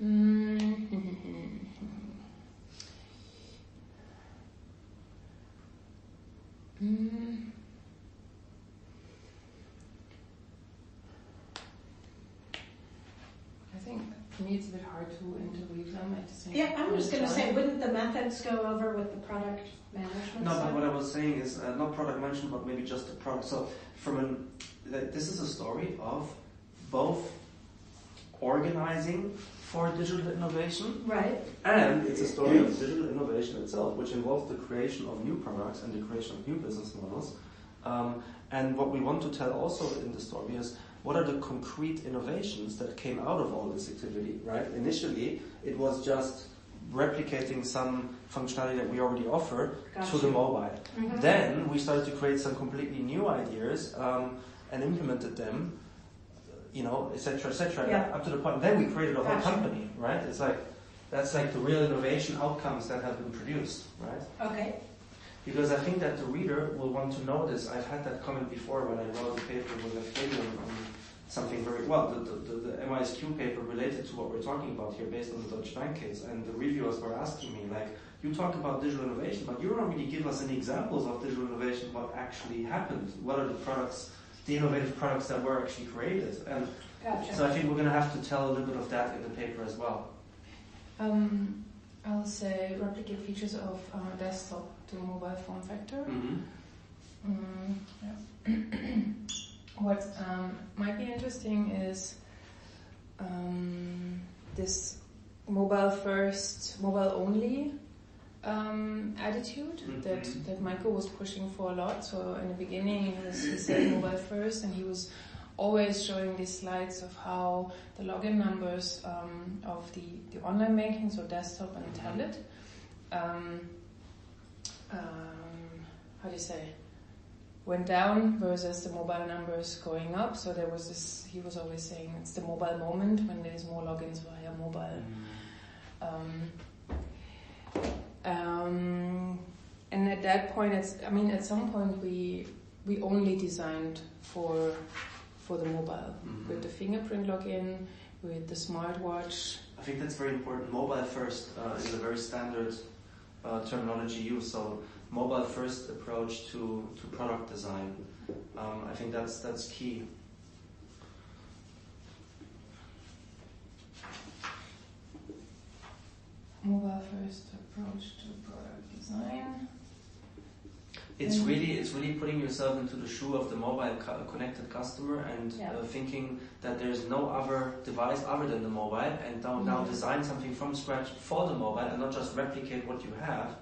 I think for me it's a bit hard to interweave them at the same time. Yeah, I'm just going to say, wouldn't the methods go over with the product management? No, but what I was saying is not product management, but maybe just the product. So this is a story of both organizing for digital innovation, right? And it's a story of digital innovation itself, which involves the creation of new products and the creation of new business models. And what we want to tell also in the story is what are the concrete innovations that came out of all this activity, right? Initially, it was just replicating some functionality that we already offer to the mobile. Mm-hmm. Then we started to create some completely new ideas and implemented them, etc., up to the point. Then we created a whole company, right? It's like, that's like the real innovation outcomes that have been produced, right? Okay. Because I think that the reader will want to know this. I've had that comment before when I wrote a paper with a Fabian on something very, the MISQ paper related to what we're talking about here based on the Deutsche Bank case. And the reviewers were asking me, like, you talk about digital innovation, but you don't really give us any examples of digital innovation, what actually happened. What are the products, the innovative products that were actually created? And so I think we're going to have to tell a little bit of that in the paper as well. I'll say replicate features of desktop to mobile form factor. What might be interesting is this mobile first, mobile only attitude that Michael was pushing for a lot. So in the beginning he said mobile first, and he was always showing these slides of how the login numbers of the online banking, so desktop and tablet, went down versus the mobile numbers going up. So there was this, he was always saying it's the mobile moment when there's more logins via mobile. And at that point, at some point we only designed for the mobile, with the fingerprint login, with the smartwatch. I think that's very important. Mobile first is a very standard terminology used. So mobile first approach to product design. I think that's key. Mobile first approach to product design. It's really putting yourself into the shoe of the mobile connected customer and thinking that there's no other device other than the mobile, and now design something from scratch for the mobile and not just replicate what you have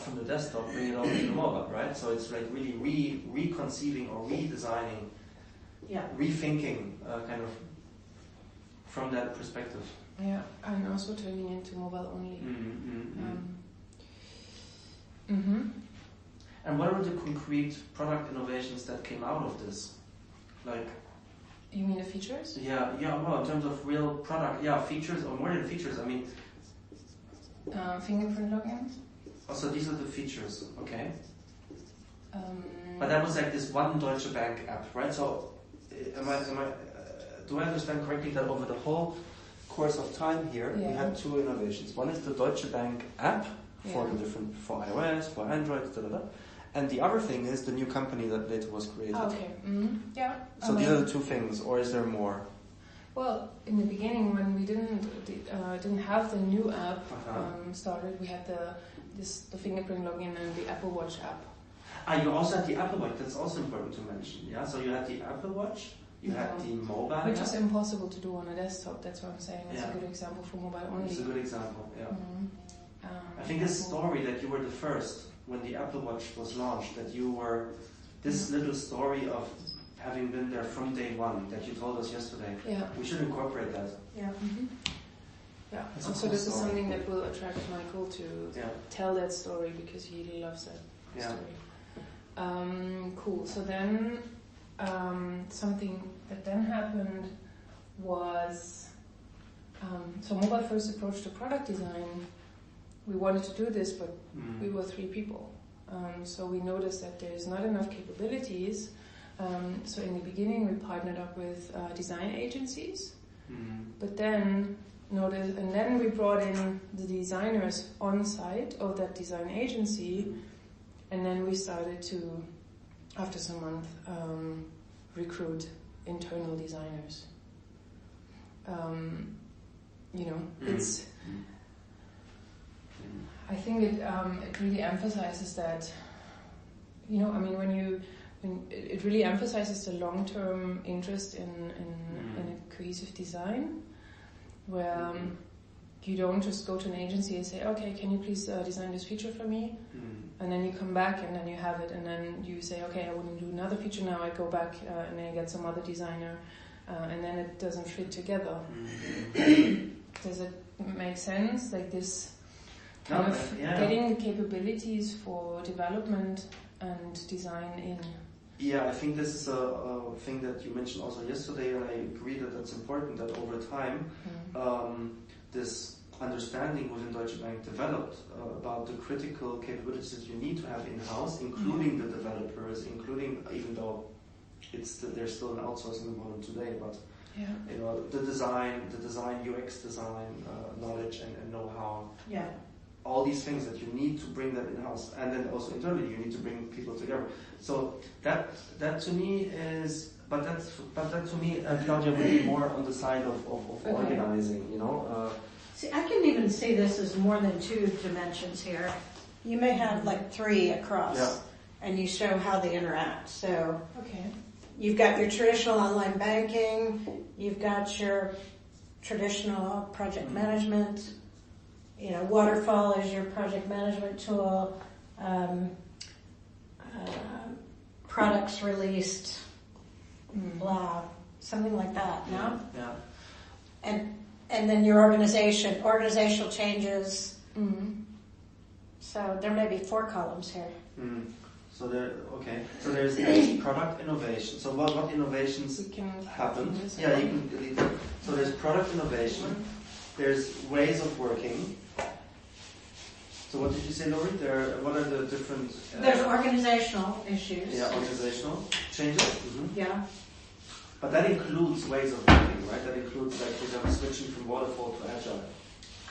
from the desktop, bring it over to the mobile, right? So it's like really reconceiving or redesigning, rethinking kind of from that perspective. Yeah, and also turning into mobile only. And what are the concrete product innovations that came out of this? Like, you mean the features? Yeah. Well, in terms of real product, features or more than features. I mean, fingerprint login. Also, these are the features, okay? But that was like this one Deutsche Bank app, right? So, do I understand correctly that over the whole course of time here, we had two innovations? One is the Deutsche Bank app for iOS, for Android, and the other thing is the new company that later was created. Okay. Yeah. So these are the two things, or is there more? Well, in the beginning, when we didn't have the new app started, we had the fingerprint login and the Apple Watch app. You also had the Apple Watch. That's also important to mention. Yeah. So you had the Apple Watch. You had the mobile app. Which is impossible to do on a desktop. That's what I'm saying. It's a good example for mobile only. It's a good example. Yeah. I think this story that you were the first when the Apple Watch was launched, that you were this little story of having been there from day one that you told us yesterday. Yeah. We should incorporate that. Yeah. Yeah. So this is something that will attract Michael to tell that story because he really loves that story. Cool. So then something that then happened was so mobile first approach to product design. We wanted to do this, but we were 3 people. So we noticed that there's not enough capabilities. So in the beginning, we partnered up with design agencies. But then notice, and then we brought in the designers on site of that design agency, and then we started to, after some month, recruit internal designers. It's. I think it really emphasizes that. It really emphasizes the long-term interest in a cohesive design, where you don't just go to an agency and say, okay, can you please design this feature for me? And then you come back and then you have it, and then you say, okay, I want to do another feature now. I go back and then I get some other designer, and then it doesn't fit together. Does it make sense? Like this kind of getting capabilities for development and design in. Yeah, I think this is a thing that you mentioned also yesterday, and I agree that that's important, that over time this understanding within Deutsche Bank developed about the critical capabilities that you need to have in-house, including the developers, including, even though there's still an outsourcing model today, but the design UX design knowledge and know-how. Yeah. All these things that you need to bring that in-house, and then also internally you need to bring people together. So that to me is, but that to me, Claudia, would be more on the side of organizing, See, I can even see this as more than two dimensions here. You may have like three across, and you show how they interact. So you've got your traditional online banking, you've got your traditional project management. Waterfall is your project management tool, products released, blah, something like that, no? Yeah. And then your organizational changes. So there may be 4 columns here. So there's product innovation. So what innovations happen? Yeah, you can delete it. So there's product innovation. There's ways of working. So what did you say, Lori? What are the different... There's organizational issues. Yeah, organizational changes. Yeah. But that includes ways of working, right? That includes, like, for example, switching from waterfall to agile.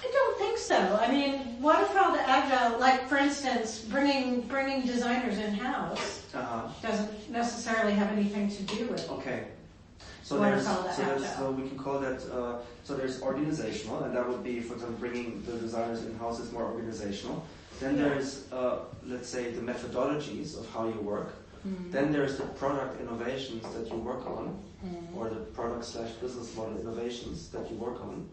I don't think so. I mean, waterfall to agile, like, for instance, bringing designers in-house doesn't necessarily have anything to do with So we can call that, so there's organizational, and that would be, for example, bringing the designers in-house is more organizational. Then there's, let's say, the methodologies of how you work. Then there's the product innovations that you work on, or the product/business model innovations that you work on.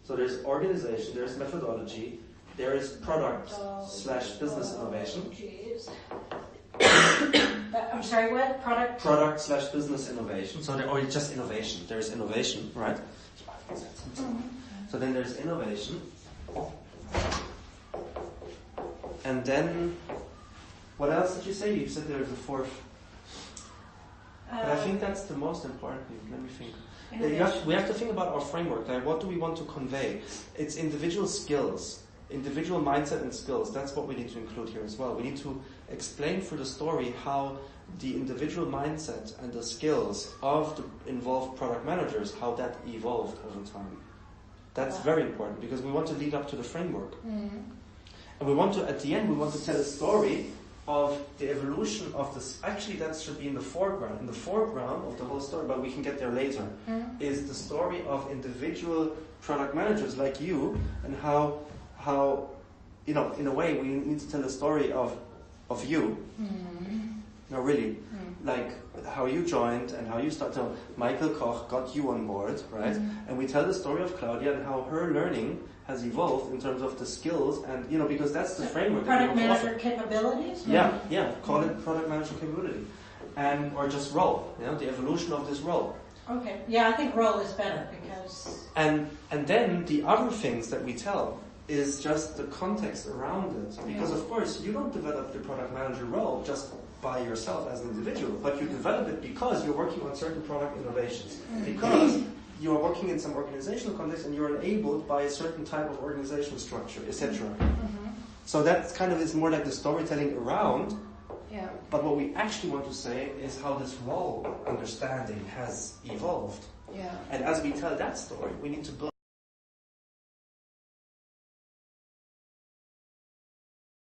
So there's organization, there's methodology, there is product/business innovation. I'm sorry, what? Product/business innovation. Or just innovation. There's innovation, right? So then there's innovation. And then, what else did you say? You said there's a 4th. But I think that's the most important thing. Let me think. We have to think about our framework. Like, what do we want to convey? It's individual skills, individual mindset and skills. That's what we need to include here as well. We need to explain through the story how the individual mindset and the skills of the involved product managers, how that evolved over time. That's very important because we want to lead up to the framework. And we want to, at the end, we want to tell a story of the evolution of this. Actually, that should be in the foreground. In the foreground of the whole story, but we can get there later, is the story of individual product managers like you, and how in a way, we need to tell a story of you. No, really. Like how you joined and how you started. So Michael Koch got you on board, right? And we tell the story of Claudia and how her learning has evolved in terms of the skills and, because that's the framework. Product manager capabilities? Yeah. Call it product manager capability. Or just role, the evolution of this role. Okay. Yeah, I think role is better because... And then the other things that we tell is just the context around it. Because of course, you don't develop the product manager role just by yourself as an individual, but you develop it because you're working on certain product innovations. Because you are working in some organizational context and you're enabled by a certain type of organizational structure, etc. So that kind of is more like the storytelling around. Yeah. But what we actually want to say is how this role understanding has evolved. Yeah. And as we tell that story, we need to build